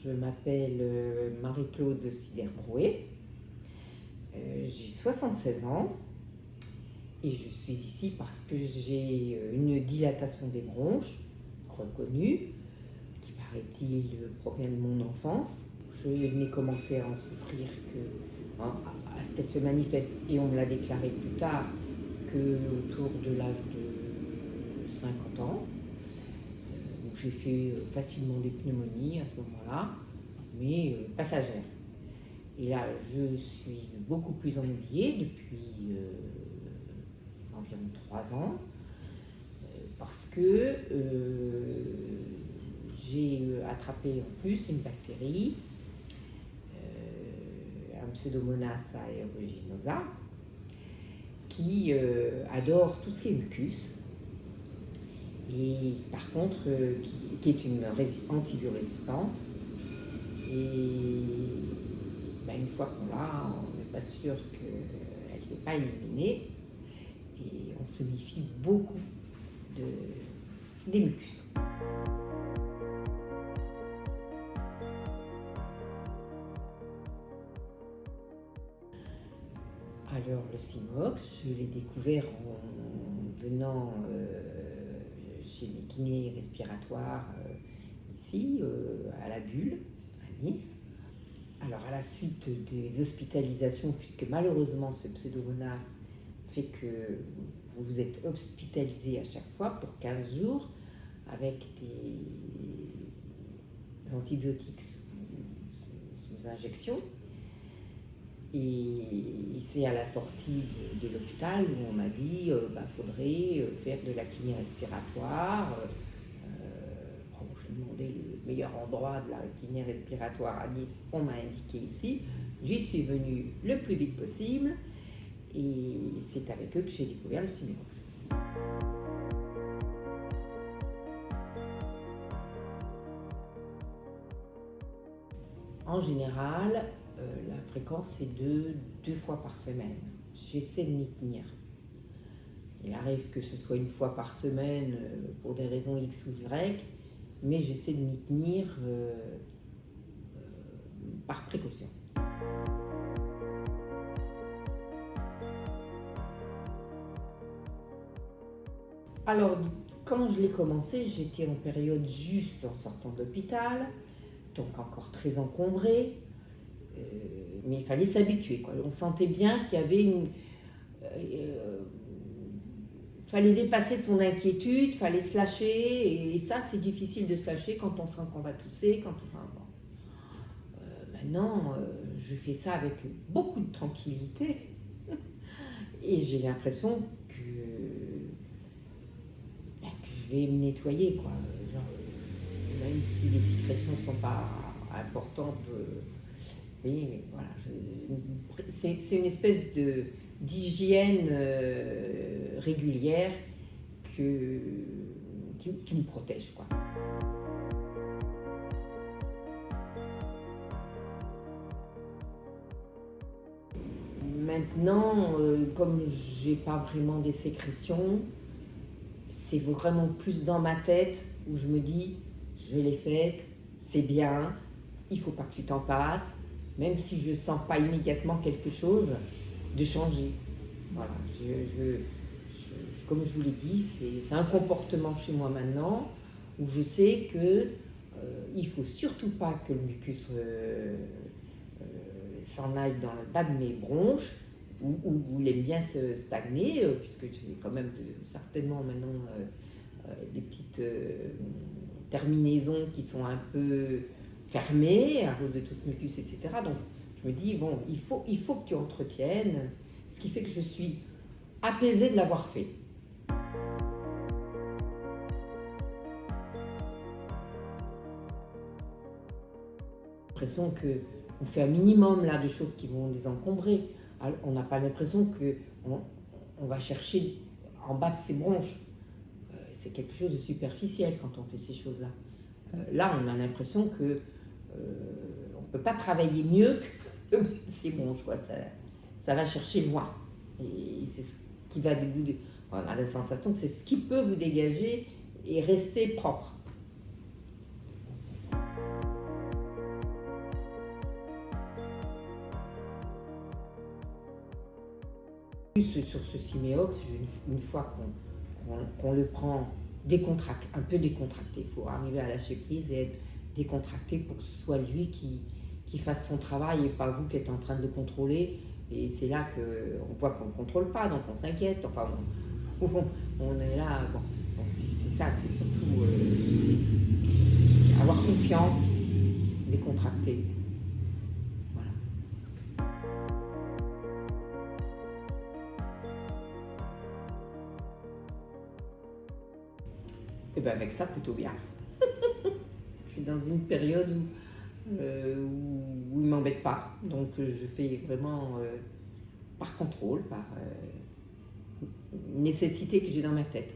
Je m'appelle Marie-Claude Sider-Brouet, j'ai 76 ans et je suis ici parce que j'ai une dilatation des bronches reconnue, qui paraît-il provient de mon enfance. Je n'ai commencé à en souffrir à ce qu'elle se manifeste, et on me l'a déclaré plus tard, qu'autour de l'âge de 50 ans. Où j'ai fait facilement des pneumonies à ce moment-là, mais passagères. Et là, je suis beaucoup plus ennuyée depuis environ 3 ans, parce que j'ai attrapé en plus une bactérie, un Pseudomonas aeruginosa, qui adore tout ce qui est mucus, et par contre qui est une antibiorésistante. Et une fois qu'on l'a, on n'est pas sûr qu'elle n'est pas éliminée, et on se méfie beaucoup des mucus. Alors le Simox, je l'ai découvert en venant chez mes kinés respiratoires ici, à la Bulle, à Nice. Alors à la suite des hospitalisations, puisque malheureusement ce Pseudomonas fait que vous êtes hospitalisé à chaque fois pour 15 jours avec des antibiotiques sous injection. Et c'est à la sortie de l'hôpital où on m'a dit faudrait faire de la kiné respiratoire. J'ai demandé le meilleur endroit de la kiné respiratoire à Nice, on m'a indiqué ici. J'y suis venue le plus vite possible, et c'est avec eux que j'ai découvert le Simox. En général, la fréquence est de 2 fois par semaine. J'essaie de m'y tenir. Il arrive que ce soit une fois par semaine pour des raisons X ou Y, mais j'essaie de m'y tenir par précaution. Alors, quand je l'ai commencé, j'étais en période juste en sortant d'hôpital, donc encore très encombrée, mais il fallait s'habituer, quoi. On sentait bien qu'il y avait fallait dépasser son inquiétude, fallait se lâcher, et ça c'est difficile de se lâcher quand on sent qu'on va tousser, quand on sent... Maintenant, je fais ça avec beaucoup de tranquillité, et j'ai l'impression que je vais me nettoyer, quoi. Genre, même si les sécrétions ne sont pas importantes, mais voilà, c'est une espèce d'hygiène régulière qui me protège, quoi. Maintenant, comme j'ai pas vraiment des sécrétions, c'est vraiment plus dans ma tête où je me dis, je l'ai faite, c'est bien, il faut pas que tu t'en passes, même si je sens pas immédiatement quelque chose, de changer. Voilà, comme je vous l'ai dit, c'est un comportement chez moi maintenant où je sais que il faut surtout pas que le mucus s'en aille dans le bas de mes bronches, où il aime bien se stagner, puisque j'ai quand même certainement maintenant des petites terminaisons qui sont un peu fermées à cause de tout ce mucus, etc. Donc je me dis, bon, il faut que tu entretiennes, ce qui fait que je suis apaisée de l'avoir fait. J'ai l'impression qu'on fait un minimum là, de choses qui vont désencombrer. Alors, on n'a pas l'impression qu'on va chercher en bas de ses bronches. C'est quelque chose de superficiel quand on fait ces choses-là. Là, on a l'impression qu'on ne peut pas travailler mieux que le bas de ses bronches, quoi. Ça va chercher loin. Et c'est ce qui va vous... On a la sensation que c'est ce qui peut vous dégager et rester propre. Sur ce Siméox, une fois qu'on le prend un peu décontracté, il faut arriver à lâcher prise et être décontracté pour que ce soit lui qui fasse son travail et pas vous qui êtes en train de le contrôler. Et c'est là qu'on voit qu'on ne contrôle pas, donc on s'inquiète. Enfin, on est là. Bon, c'est ça, c'est surtout avoir confiance, décontracter. Voilà. Et bien avec ça, plutôt bien. Je suis dans une période où il ne m'embête pas. Donc je fais vraiment par contrôle, par nécessité que j'ai dans ma tête.